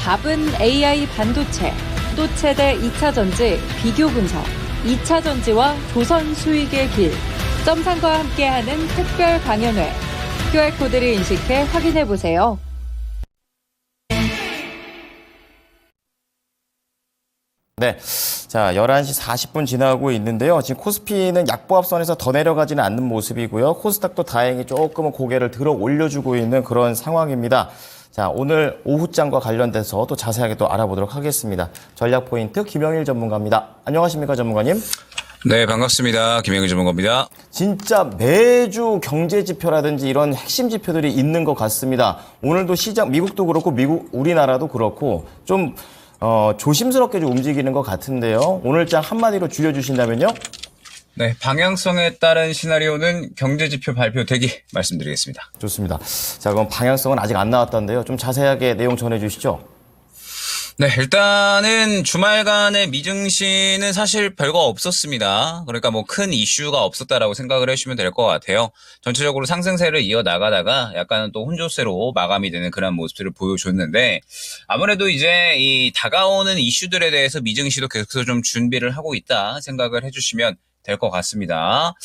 답은 AI 반도체, 또 최대 2차 전지 비교 분석, 2차 전지와 조선 수익의 길, 점상과 함께하는 특별 강연회. QR코드를 인식해 확인해보세요. 네. 자, 11시 40분 지나고 있는데요. 지금 코스피는 약보합선에서 더 내려가지는 않는 모습이고요. 코스닥도 다행히 조금은 고개를 들어 올려주고 있는 그런 상황입니다. 자, 오늘 오후장과 관련돼서 또 자세하게 또 알아보도록 하겠습니다. 전략 포인트 김영일 전문가입니다. 안녕하십니까, 전문가님? 네, 반갑습니다. 김영일 전문가입니다. 진짜 매주 경제 지표라든지 이런 핵심 지표들이 있는 것 같습니다. 오늘도 시장, 미국도 그렇고 우리나라도 그렇고 좀 조심스럽게 좀 움직이는 것 같은데요. 오늘장 한마디로 줄여주신다면요? 네, 방향성에 따른 시나리오는 경제지표 발표 대기 말씀드리겠습니다. 좋습니다. 자, 그럼 방향성은 아직 안 나왔던데요. 좀 자세하게 내용 전해주시죠. 네, 일단은 주말간의 미증시는 사실 별거 없었습니다. 그러니까 뭐 큰 이슈가 없었다라고 생각을 해주시면 될 것 같아요. 전체적으로 상승세를 이어나가다가 약간은 또 혼조세로 마감이 되는 그런 모습들을 보여줬는데, 아무래도 이제 이 다가오는 이슈들에 대해서 미증시도 계속해서 좀 준비를 하고 있다 생각을 해주시면 될 것 같습니다.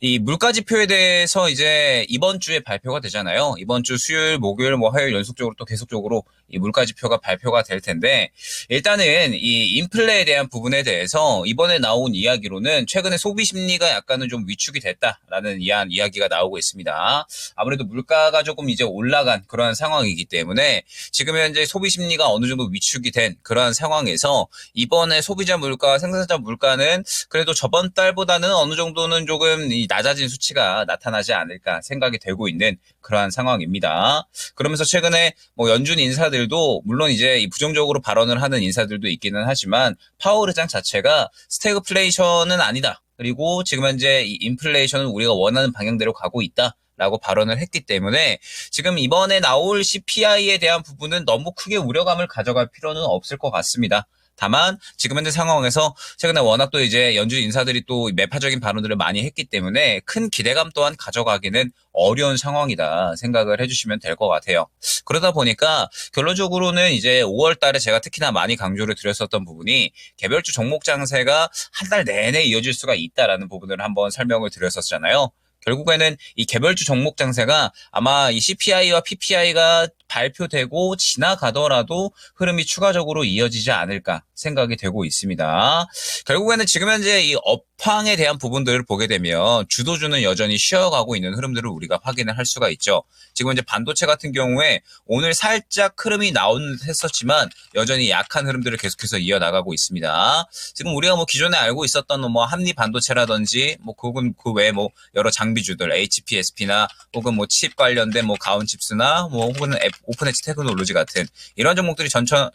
이 물가 지표에 대해서 이제 이번 주에 발표가 되잖아요. 이번 주 수요일, 목요일, 화요일 연속적으로 또 계속적으로 이 물가 지표가 발표가 될 텐데, 일단은 이 인플레에 대한 부분에 대해서 이번에 나온 이야기로는 최근에 소비 심리가 약간은 좀 위축이 됐다라는 이야기가 나오고 있습니다. 아무래도 물가가 조금 이제 올라간 그러한 상황이기 때문에 지금 현재 소비 심리가 어느 정도 위축이 된 그러한 상황에서 이번에 소비자 물가, 생산자 물가는 그래도 저번 달보다는 어느 정도는 조금 낮아진 수치가 나타나지 않을까 생각이 되고 있는 그러한 상황입니다. 그러면서 최근에 뭐 연준 인사들도 물론 이제 이 부정적으로 발언을 하는 인사들도 있기는 하지만 파월 의장 자체가 스태그플레이션은 아니다. 그리고 지금 현재 이 인플레이션은 우리가 원하는 방향대로 가고 있다. 라고 발언을 했기 때문에 지금 이번에 나올 CPI에 대한 부분은 너무 크게 우려감을 가져갈 필요는 없을 것 같습니다. 다만 지금 현재 상황에서 최근에 워낙 또 이제 연준 인사들이 또 매파적인 발언들을 많이 했기 때문에 큰 기대감 또한 가져가기는 어려운 상황이다 생각을 해주시면 될 것 같아요. 그러다 보니까 결론적으로는 이제 5월 달에 제가 특히나 많이 강조를 드렸었던 부분이 개별주 종목 장세가 한 달 내내 이어질 수가 있다라는 부분을 한번 설명을 드렸었잖아요. 결국에는 이 개별주 종목 장세가 아마 이 CPI와 PPI가 발표되고 지나가더라도 흐름이 추가적으로 이어지지 않을까 생각이 되고 있습니다. 결국에는 지금 현재 이 업황에 대한 부분들을 보게 되면 주도주는 여전히 쉬어가고 있는 흐름들을 우리가 확인을 할 수가 있죠. 지금 이제 반도체 같은 경우에 오늘 살짝 흐름이 나온 듯 했었지만 여전히 약한 흐름들을 계속해서 이어나가고 있습니다. 지금 우리가 뭐 기존에 알고 있었던 뭐 한미 반도체라든지 뭐 그건 그 외에 뭐 여러 장비주들 HPSP나 혹은 뭐 칩 관련된 뭐 가온칩스나 뭐 혹은 오픈엣지 테크놀로지 같은 이런 종목들이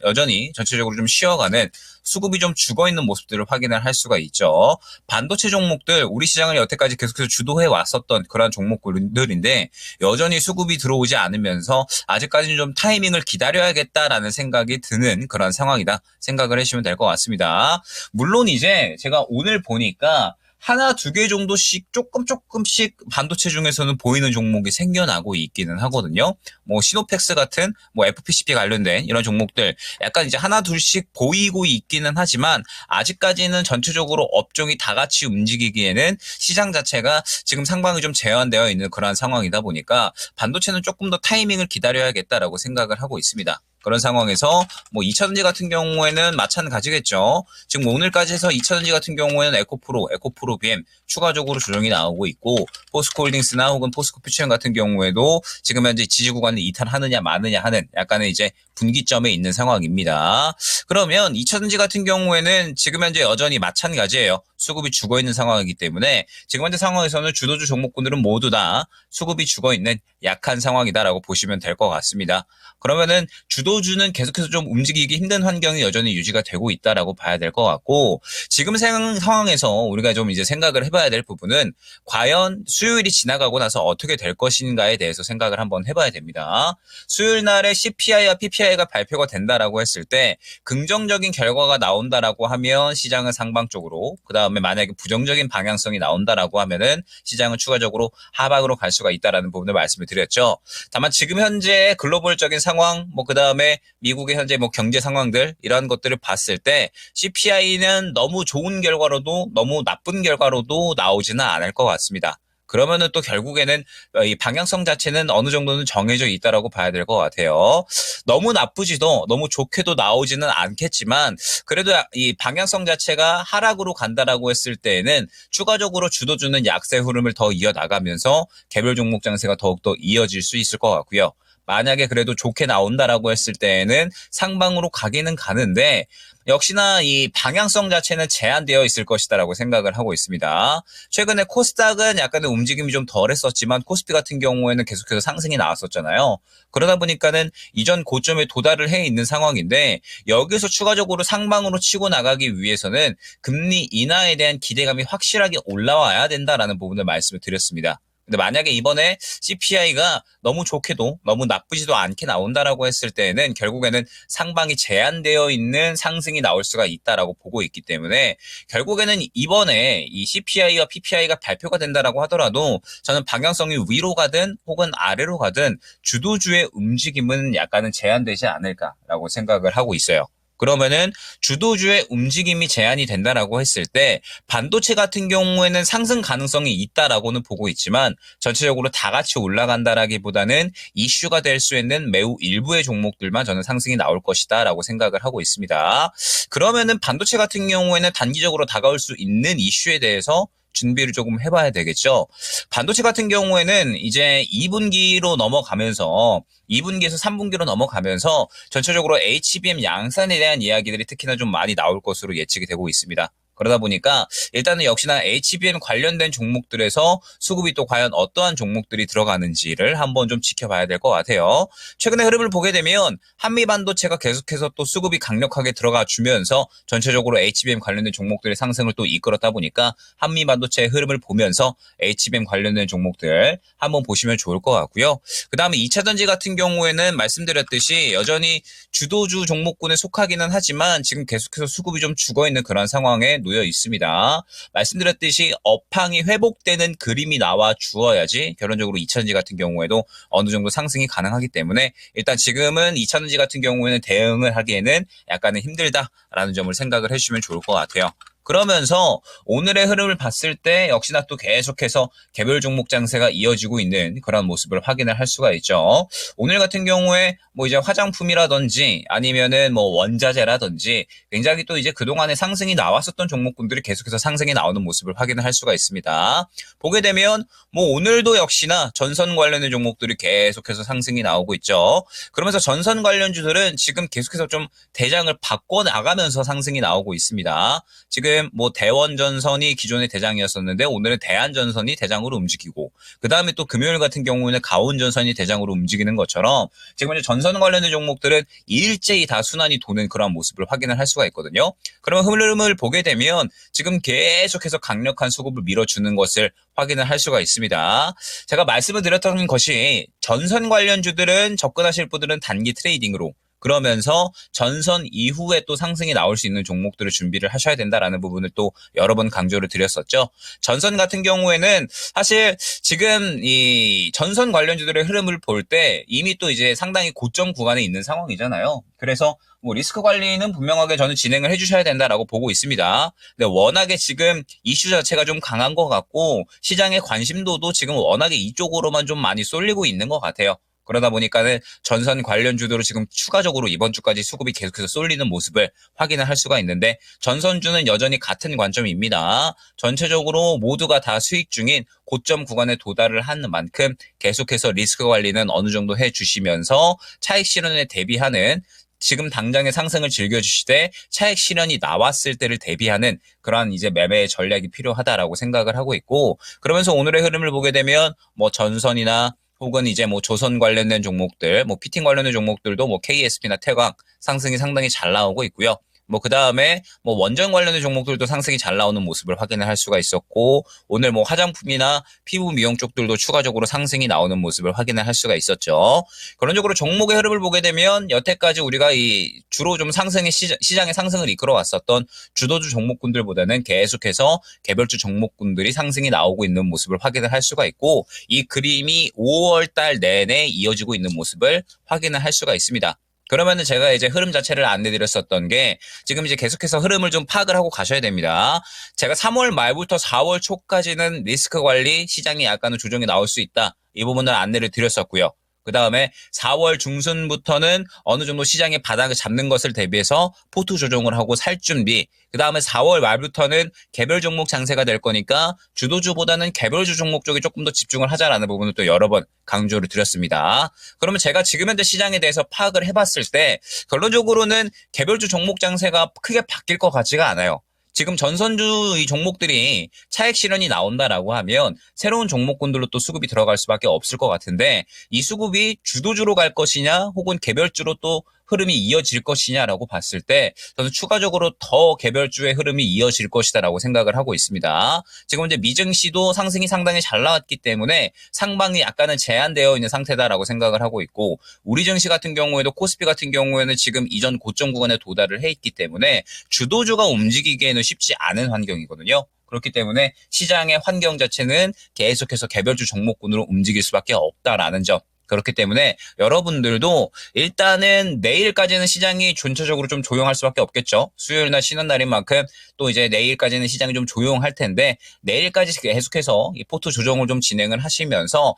여전히 전체적으로 좀 쉬어가는 수급이 좀 죽어있는 모습들을 확인을 할 수가 있죠. 반도체 종목들 우리 시장을 여태까지 계속해서 주도해 왔었던 그런 종목들인데 여전히 수급이 들어오지 않으면서 아직까지는 좀 타이밍을 기다려야겠다라는 생각이 드는 그런 상황이다 생각을 해주시면 될 것 같습니다. 물론 이제 제가 오늘 보니까 하나, 두 개 정도씩 조금씩 반도체 중에서는 보이는 종목이 생겨나고 있기는 하거든요. 뭐 시노펙스 같은 뭐 FPCP 관련된 이런 종목들 약간 이제 하나, 둘씩 보이고 있기는 하지만 아직까지는 전체적으로 업종이 다 같이 움직이기에는 시장 자체가 지금 상방이 좀 제한되어 있는 그런 상황이다 보니까 반도체는 조금 더 타이밍을 기다려야겠다라고 생각을 하고 있습니다. 그런 상황에서 뭐 2차전지 같은 경우에는 마찬가지겠죠. 지금 오늘까지 해서 2차전지 같은 경우에는 에코프로 BM 추가적으로 조정이 나오고 있고 포스코홀딩스나 혹은 포스코퓨처엠 같은 경우에도 지금 현재 지지 구간을 이탈하느냐 마느냐 하는 약간의 이제 분기점에 있는 상황입니다. 그러면 2차전지 같은 경우에는 지금 현재 여전히 마찬가지예요. 수급이 죽어있는 상황이기 때문에 지금 현재 상황에서는 주도주 종목군들은 모두 다 수급이 죽어있는 약한 상황이다라고 보시면 될 것 같습니다. 그러면은 주도주는 계속해서 좀 움직이기 힘든 환경이 여전히 유지가 되고 있다라고 봐야 될 것 같고 지금 상황에서 우리가 좀 이제 생각을 해봐야 될 부분은 과연 수요일이 지나가고 나서 어떻게 될 것인가에 대해서 생각을 한번 해봐야 됩니다. 수요일 날에 CPI와 PPI가 발표가 된다라고 했을 때 긍정적인 결과가 나온다라고 하면 시장은 상방 쪽으로 그 다음에 만약에 부정적인 방향성이 나온다라고 하면은 시장은 추가적으로 하방으로 갈 수가 있다라는 부분을 말씀을 드렸습니다. 드렸죠. 다만 지금 현재 글로벌적인 상황, 뭐 그다음에 미국의 현재 뭐 경제 상황들 이런 것들을 봤을 때 CPI는 너무 좋은 결과로도 너무 나쁜 결과로도 나오지는 않을 것 같습니다. 그러면은 또 결국에는 이 방향성 자체는 어느 정도는 정해져 있다라고 봐야 될 것 같아요. 너무 나쁘지도 너무 좋게도 나오지는 않겠지만 그래도 이 방향성 자체가 하락으로 간다라고 했을 때에는 추가적으로 주도주는 약세 흐름을 더 이어나가면서 개별 종목 장세가 더욱더 이어질 수 있을 것 같고요. 만약에 그래도 좋게 나온다라고 했을 때에는 상방으로 가기는 가는데 역시나 이 방향성 자체는 제한되어 있을 것이다라고 생각을 하고 있습니다. 최근에 코스닥은 약간의 움직임이 좀 덜했었지만 코스피 같은 경우에는 계속해서 상승이 나왔었잖아요. 그러다 보니까는 이전 고점에 도달을 해 있는 상황인데 여기서 추가적으로 상방으로 치고 나가기 위해서는 금리 인하에 대한 기대감이 확실하게 올라와야 된다라는 부분을 말씀을 드렸습니다. 근데 만약에 이번에 CPI가 너무 좋게도 너무 나쁘지도 않게 나온다라고 했을 때는 결국에는 상방이 제한되어 있는 상승이 나올 수가 있다라고 보고 있기 때문에 결국에는 이번에 이 CPI와 PPI가 발표가 된다라고 하더라도 저는 방향성이 위로 가든 혹은 아래로 가든 주도주의 움직임은 약간은 제한되지 않을까라고 생각을 하고 있어요. 그러면은 주도주의 움직임이 제한이 된다라고 했을 때 반도체 같은 경우에는 상승 가능성이 있다라고는 보고 있지만 전체적으로 다 같이 올라간다라기보다는 이슈가 될 수 있는 매우 일부의 종목들만 저는 상승이 나올 것이다라고 생각을 하고 있습니다. 그러면은 반도체 같은 경우에는 단기적으로 다가올 수 있는 이슈에 대해서 준비를 조금 해봐야 되겠죠. 반도체 같은 경우에는 이제 2분기로 넘어가면서 2분기에서 3분기로 넘어가면서 전체적으로 HBM 양산에 대한 이야기들이 특히나 좀 많이 나올 것으로 예측이 되고 있습니다. 그러다 보니까 일단은 역시나 HBM 관련된 종목들에서 수급이 또 과연 어떠한 종목들이 들어가는지를 한번 좀 지켜봐야 될 것 같아요. 최근의 흐름을 보게 되면 한미반도체가 계속해서 또 수급이 강력하게 들어가 주면서 전체적으로 HBM 관련된 종목들의 상승을 또 이끌었다 보니까 한미반도체의 흐름을 보면서 HBM 관련된 종목들 한번 보시면 좋을 것 같고요. 그 다음에 2차전지 같은 경우에는 말씀드렸듯이 여전히 주도주 종목군에 속하기는 하지만 지금 계속해서 수급이 좀 죽어있는 그런 상황에 놓여 있습니다. 말씀드렸듯이 업황이 회복되는 그림이 나와 주어야지 결론적으로 2차전지 같은 경우에도 어느 정도 상승이 가능하기 때문에 일단 지금은 2차전지 같은 경우에는 대응을 하기에는 약간은 힘들다라는 점을 생각을 해주시면 좋을 것 같아요. 그러면서 오늘의 흐름을 봤을 때 역시나 또 계속해서 개별 종목 장세가 이어지고 있는 그런 모습을 확인을 할 수가 있죠. 오늘 같은 경우에 뭐 이제 화장품이라든지 아니면은 뭐 원자재라든지 굉장히 또 이제 그동안에 상승이 나왔었던 종목군들이 계속해서 상승이 나오는 모습을 확인을 할 수가 있습니다. 보게 되면 뭐 오늘도 역시나 전선 관련된 종목들이 계속해서 상승이 나오고 있죠. 그러면서 전선 관련주들은 지금 계속해서 좀 대장을 바꿔 나가면서 상승이 나오고 있습니다. 지금 뭐 대원전선이 기존의 대장이었었는데 오늘은 대한전선이 대장으로 움직이고 그 다음에 또 금요일 같은 경우에는 가온전선이 대장으로 움직이는 것처럼 지금 이제 전선 관련된 종목들은 일제히 다 순환이 도는 그런 모습을 확인을 할 수가 있거든요. 그러면 흐름을 보게 되면 지금 계속해서 강력한 수급을 밀어주는 것을 확인을 할 수가 있습니다. 제가 말씀을 드렸던 것이 전선 관련주들은 접근하실 분들은 단기 트레이딩으로 그러면서 전선 이후에 또 상승이 나올 수 있는 종목들을 준비를 하셔야 된다라는 부분을 또 여러 번 강조를 드렸었죠. 전선 같은 경우에는 사실 지금 이 전선 관련주들의 흐름을 볼 때 이미 또 이제 상당히 고점 구간에 있는 상황이잖아요. 그래서 뭐 리스크 관리는 분명하게 저는 진행을 해주셔야 된다라고 보고 있습니다. 근데 워낙에 지금 이슈 자체가 좀 강한 것 같고 시장의 관심도도 지금 워낙에 이쪽으로만 좀 많이 쏠리고 있는 것 같아요. 그러다 보니까는 전선 관련주도로 지금 추가적으로 이번 주까지 수급이 계속해서 쏠리는 모습을 확인을 할 수가 있는데 전선주는 여전히 같은 관점입니다. 전체적으로 모두가 다 수익 중인 고점 구간에 도달을 하는 만큼 계속해서 리스크 관리는 어느 정도 해주시면서 차익 실현에 대비하는 지금 당장의 상승을 즐겨주시되 차익 실현이 나왔을 때를 대비하는 그러한 이제 매매 전략이 필요하다라고 생각을 하고 있고 그러면서 오늘의 흐름을 보게 되면 뭐 전선이나 혹은 이제 뭐 조선 관련된 종목들, 뭐 피팅 관련된 종목들도 뭐 KSP나 태광 상승이 상당히 잘 나오고 있고요. 뭐 그 다음에 뭐 원전 관련된 종목들도 상승이 잘 나오는 모습을 확인을 할 수가 있었고, 오늘 뭐 화장품이나 피부 미용 쪽들도 추가적으로 상승이 나오는 모습을 확인을 할 수가 있었죠. 그런적으로 종목의 흐름을 보게 되면 여태까지 우리가 이 주로 좀 상승의 시장의 상승을 이끌어 왔었던 주도주 종목군들보다는 계속해서 개별주 종목군들이 상승이 나오고 있는 모습을 확인을 할 수가 있고, 이 그림이 5월 달 내내 이어지고 있는 모습을 확인을 할 수가 있습니다. 그러면은 제가 이제 흐름 자체를 안내드렸었던 게, 지금 이제 계속해서 흐름을 좀 파악을 하고 가셔야 됩니다. 제가 3월 말부터 4월 초까지는 리스크 관리 시장이 약간은 조정이 나올 수 있다, 이 부분을 안내를 드렸었고요. 그 다음에 4월 중순부터는 어느 정도 시장의 바닥을 잡는 것을 대비해서 포트 조정을 하고 살 준비, 그 다음에 4월 말부터는 개별 종목 장세가 될 거니까 주도주보다는 개별주 종목 쪽에 조금 더 집중을 하자라는 부분을 또 여러 번 강조를 드렸습니다. 그러면 제가 지금 현재 시장에 대해서 파악을 해봤을 때 결론적으로는 개별주 종목 장세가 크게 바뀔 것 같지가 않아요. 지금 전선주 이 종목들이 차익 실현이 나온다라고 하면 새로운 종목군들로 또 수급이 들어갈 수밖에 없을 것 같은데, 이 수급이 주도주로 갈 것이냐 혹은 개별주로 또 흐름이 이어질 것이냐라고 봤을 때 저는 추가적으로 더 개별주의 흐름이 이어질 것이다라고 생각을 하고 있습니다. 지금 이제 미증시도 상승이 상당히 잘 나왔기 때문에 상방이 약간은 제한되어 있는 상태다라고 생각을 하고 있고, 우리 증시 같은 경우에도 코스피 같은 경우에는 지금 이전 고점 구간에 도달을 해 있기 때문에 주도주가 움직이기에는 쉽지 않은 환경이거든요. 그렇기 때문에 시장의 환경 자체는 계속해서 개별주 종목군으로 움직일 수밖에 없다라는 점. 그렇기 때문에 여러분들도 일단은 내일까지는 시장이 전체적으로 좀 조용할 수밖에 없겠죠. 수요일날 쉬는 날인 만큼 또 이제 내일까지는 시장이 좀 조용할 텐데, 내일까지 계속해서 이 포트 조정을 좀 진행을 하시면서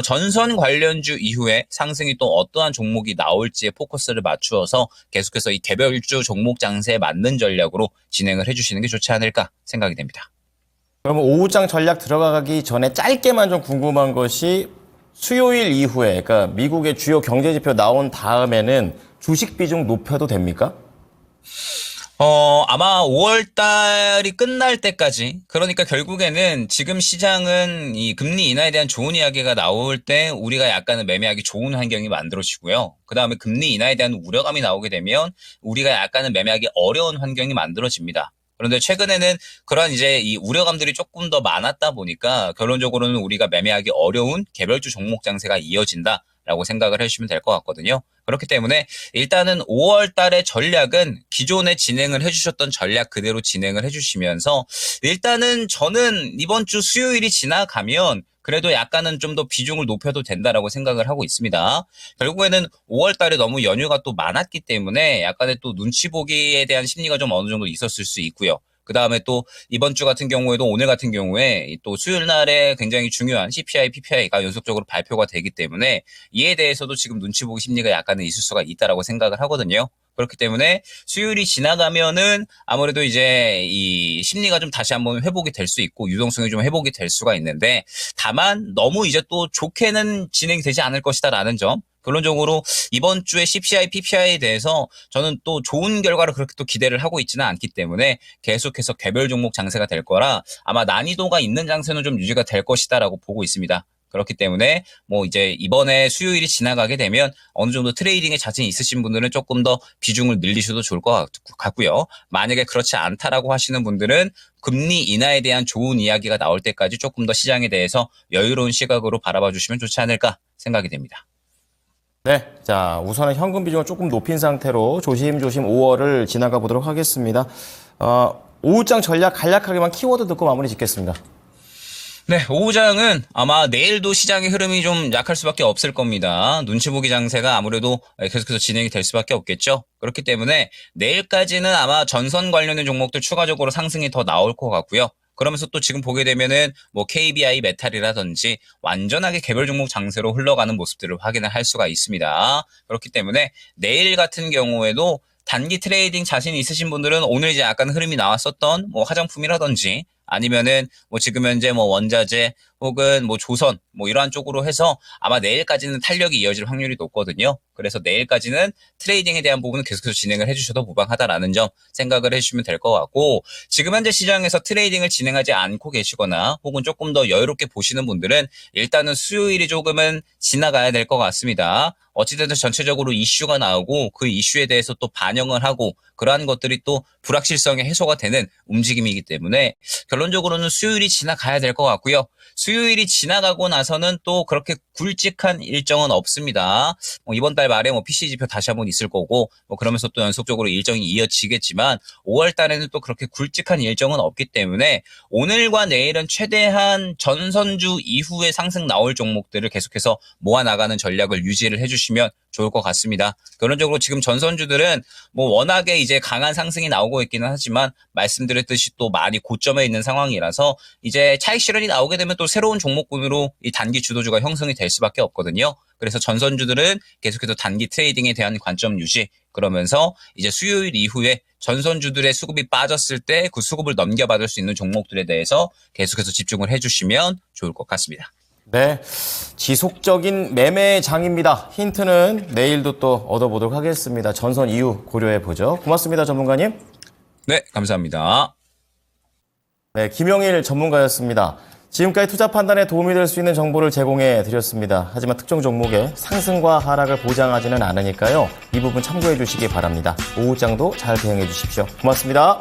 전선 관련주 이후에 상승이 또 어떠한 종목이 나올지에 포커스를 맞추어서 계속해서 이 개별주 종목 장세에 맞는 전략으로 진행을 해주시는 게 좋지 않을까 생각이 됩니다. 그러면 오후장 전략 들어가기 전에 짧게만 좀 궁금한 것이, 수요일 이후에, 그러니까 미국의 주요 경제 지표 나온 다음에는 주식 비중 높여도 됩니까? 아마 5월 달이 끝날 때까지, 그러니까 결국에는 지금 시장은 이 금리 인하에 대한 좋은 이야기가 나올 때 우리가 약간은 매매하기 좋은 환경이 만들어지고요. 그 다음에 금리 인하에 대한 우려감이 나오게 되면 우리가 약간은 매매하기 어려운 환경이 만들어집니다. 그런데 최근에는 그러한 이제 이 우려감들이 조금 더 많았다 보니까 결론적으로는 우리가 매매하기 어려운 개별주 종목 장세가 이어진다라고 생각을 해주시면 될 것 같거든요. 그렇기 때문에 일단은 5월 달의 전략은 기존에 진행을 해주셨던 전략 그대로 진행을 해주시면서, 일단은 저는 이번 주 수요일이 지나가면 그래도 약간은 좀 더 비중을 높여도 된다라고 생각을 하고 있습니다. 결국에는 5월 달에 너무 연휴가 또 많았기 때문에 약간의 또 눈치 보기에 대한 심리가 좀 어느 정도 있었을 수 있고요. 그 다음에 또 이번 주 같은 경우에도, 오늘 같은 경우에 또 수요일 날에 굉장히 중요한 CPI, PPI가 연속적으로 발표가 되기 때문에 이에 대해서도 지금 눈치 보기 심리가 약간은 있을 수가 있다라고 생각을 하거든요. 그렇기 때문에 수요일이 지나가면은 아무래도 이제 이 심리가 좀 다시 한번 회복이 될 수 있고 유동성이 좀 회복이 될 수가 있는데, 다만 너무 이제 또 좋게는 진행이 되지 않을 것이다라는 점. 결론적으로 이번 주에 CPI, PPI에 대해서 저는 또 좋은 결과를 그렇게 또 기대를 하고 있지는 않기 때문에 계속해서 개별 종목 장세가 될 거라 아마 난이도가 있는 장세는 좀 유지가 될 것이다라고 보고 있습니다. 그렇기 때문에 뭐 이제 이번에 수요일이 지나가게 되면 어느 정도 트레이딩에 자신 있으신 분들은 조금 더 비중을 늘리셔도 좋을 것 같고요. 만약에 그렇지 않다라고 하시는 분들은 금리 인하에 대한 좋은 이야기가 나올 때까지 조금 더 시장에 대해서 여유로운 시각으로 바라봐 주시면 좋지 않을까 생각이 됩니다. 네, 자, 우선은 현금 비중을 조금 높인 상태로 조심조심 5월을 지나가 보도록 하겠습니다. 오후장 전략 간략하게만 키워드 듣고 마무리 짓겠습니다. 네, 오후장은 아마 내일도 시장의 흐름이 좀 약할 수밖에 없을 겁니다. 눈치 보기 장세가 아무래도 계속해서 진행이 될 수밖에 없겠죠. 그렇기 때문에 내일까지는 아마 전선 관련된 종목들 추가적으로 상승이 더 나올 것 같고요. 그러면서 또 지금 보게 되면은 뭐 KBI 메탈이라든지 완전하게 개별 종목 장세로 흘러가는 모습들을 확인을 할 수가 있습니다. 그렇기 때문에 내일 같은 경우에도 단기 트레이딩 자신 있으신 분들은 오늘 이제 약간 흐름이 나왔었던 뭐 화장품이라든지 아니면은 뭐 지금 현재 뭐 원자재 혹은 뭐 조선 뭐 이러한 쪽으로 해서 아마 내일까지는 탄력이 이어질 확률이 높거든요. 그래서 내일까지는 트레이딩에 대한 부분은 계속해서 진행을 해주셔도 무방하다라는 점 생각을 해주시면 될 것 같고, 지금 현재 시장에서 트레이딩을 진행하지 않고 계시거나 혹은 조금 더 여유롭게 보시는 분들은 일단은 수요일이 조금은 지나가야 될 것 같습니다. 어찌됐든 전체적으로 이슈가 나오고 그 이슈에 대해서 또 반영을 하고 그러한 것들이 또 불확실성의 해소가 되는 움직임이기 때문에 결론적으로는 수요일이 지나가야 될 것 같고요. 수요일이 지나가고 나서는 또 그렇게 굵직한 일정은 없습니다. 이번 달 말에 PC 지표 다시 한번 있을 거고 그러면서 또 연속적으로 일정이 이어지겠지만 5월 달에는 또 그렇게 굵직한 일정은 없기 때문에 오늘과 내일은 최대한 전선주 이후에 상승 나올 종목들을 계속해서 모아나가는 전략을 유지를 해주시면 좋을 것 같습니다. 결론적으로 지금 전선주들은 워낙에 이제 강한 상승이 나오고 있기는 하지만 말씀드렸듯이 또 많이 고점에 있는 상황이라서 이제 차익 실현이 나오게 되면 또 새로운 종목군으로 이 단기 주도주가 형성이 될 수밖에 없거든요. 그래서 전선주들은 계속해서 단기 트레이딩에 대한 관점 유지, 그러면서 이제 수요일 이후에 전선주들의 수급이 빠졌을 때 그 수급을 넘겨받을 수 있는 종목들에 대해서 계속해서 집중을 해주시면 좋을 것 같습니다. 네, 지속적인 매매장입니다. 힌트는 내일도 또 얻어보도록 하겠습니다. 전선 이후 고려해보죠. 고맙습니다, 전문가님. 네, 감사합니다. 네, 김영일 전문가였습니다. 지금까지 투자 판단에 도움이 될 수 있는 정보를 제공해 드렸습니다. 하지만 특정 종목의 상승과 하락을 보장하지는 않으니까요. 이 부분 참고해 주시기 바랍니다. 오후장도 잘 대응해 주십시오. 고맙습니다.